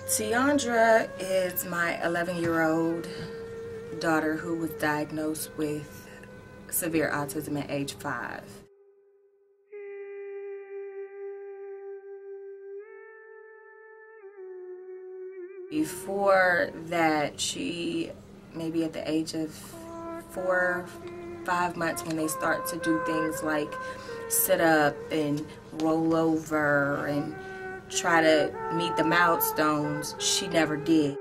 Tiandra is my 11-year-old daughter who was diagnosed with severe autism at age 5. Before that, she, maybe at the age of 4, 5 months, when they start to do things like sit up and roll over and try to meet the milestones, she never did.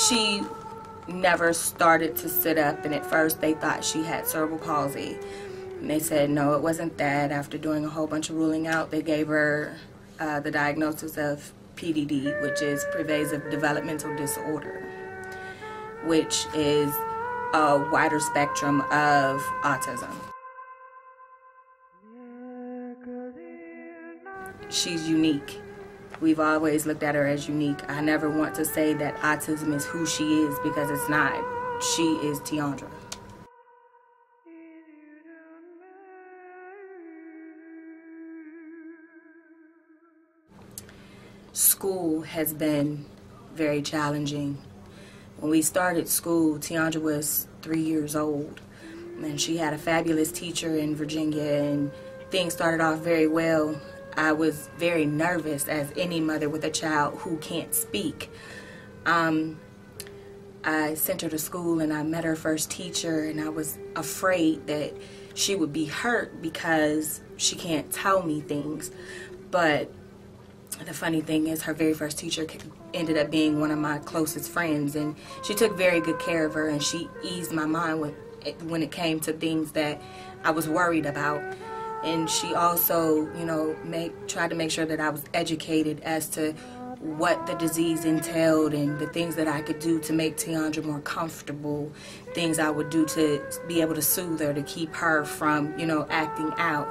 She never started to sit up, and at first they thought she had cerebral palsy. And they said no, it wasn't that. After doing a whole bunch of ruling out, they gave her the diagnosis of PDD, which is pervasive developmental disorder, which is a wider spectrum of autism. She's unique. We've always looked at her as unique. I never want to say that autism is who she is, because it's not. She is Tiandra. School has been very challenging. When we started school, Tiandra was 3 years old, and she had a fabulous teacher in Virginia, and things started off very well. I was very nervous, as any mother with a child who can't speak. I sent her to school and I met her first teacher, and I was afraid that she would be hurt because she can't tell me things. But the funny thing is, her very first teacher ended up being one of my closest friends, and she took very good care of her, and she eased my mind when it came to things that I was worried about. And she also, tried to make sure that I was educated as to what the disease entailed and the things that I could do to make Tiandra more comfortable, things I would do to be able to soothe her, to keep her from, acting out.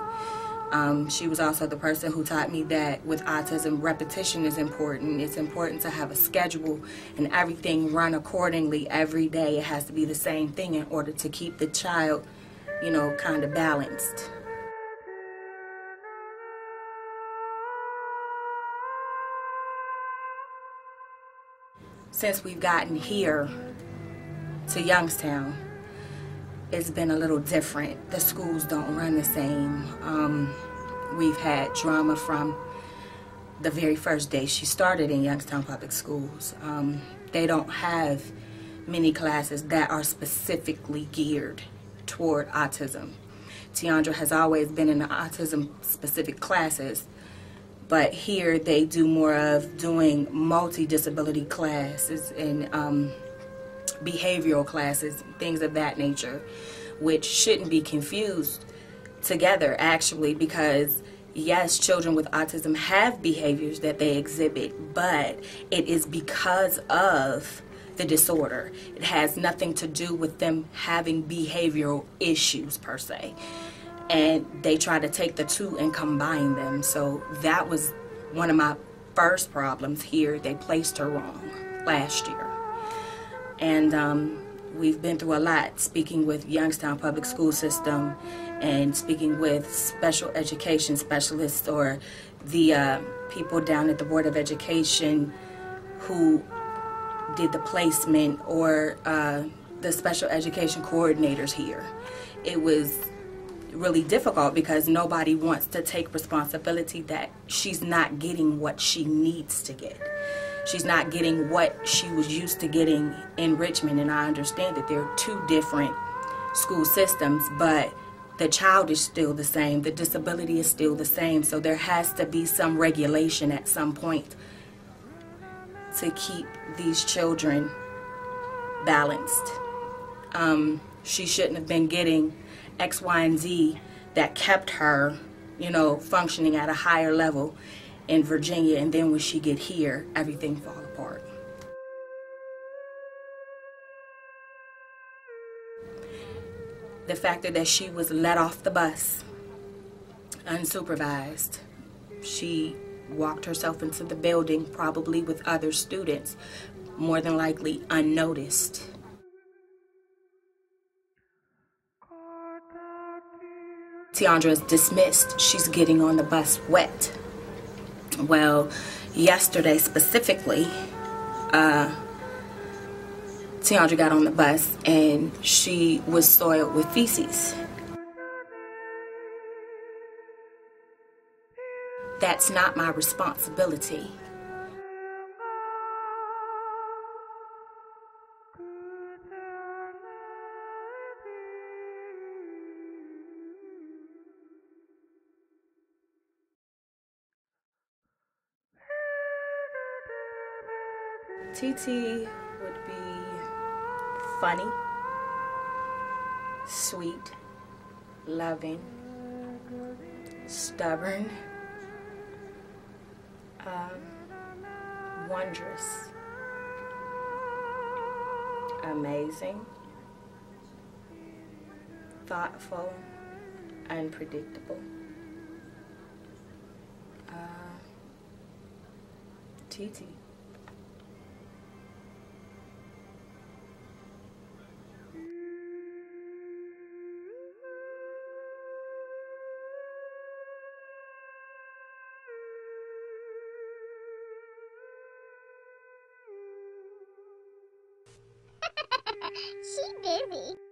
She was also the person who taught me that with autism, repetition is important. It's important to have a schedule and everything run accordingly every day. It has to be the same thing in order to keep the child, kind of balanced. Since we've gotten here to Youngstown, it's been a little different. The schools don't run the same. We've had drama from the very first day she started in Youngstown Public Schools. They don't have many classes that are specifically geared toward autism. Tiandra has always been in the autism-specific classes, but here they do more of doing multi-disability classes and behavioral classes, things of that nature, which shouldn't be confused together, actually, because yes, children with autism have behaviors that they exhibit, but it is because of the disorder. It has nothing to do with them having behavioral issues per se. And they try to take the two and combine them. So that was one of my first problems here. They placed her wrong last year. And we've been through a lot, speaking with Youngstown Public School System and speaking with special education specialists, or the people down at the Board of Education who did the placement, or the special education coordinators here. It was really difficult because nobody wants to take responsibility that she's not getting what she needs to get. She's not getting what she was used to getting in Richmond, and I understand that there are two different school systems, but the child is still the same, the disability is still the same, so there has to be some regulation at some point to keep these children balanced. She shouldn't have been getting X, Y, and Z that kept her, functioning at a higher level in Virginia, and then when she get here, everything fall apart. The factor that she was let off the bus unsupervised. She walked herself into the building, probably with other students, more than likely unnoticed. Tiandra is dismissed. She's getting on the bus wet. Well, yesterday specifically, Tiandra got on the bus and she was soiled with feces. That's not my responsibility. TT would be funny, sweet, loving, stubborn, wondrous, amazing, thoughtful, unpredictable. TT. She busy.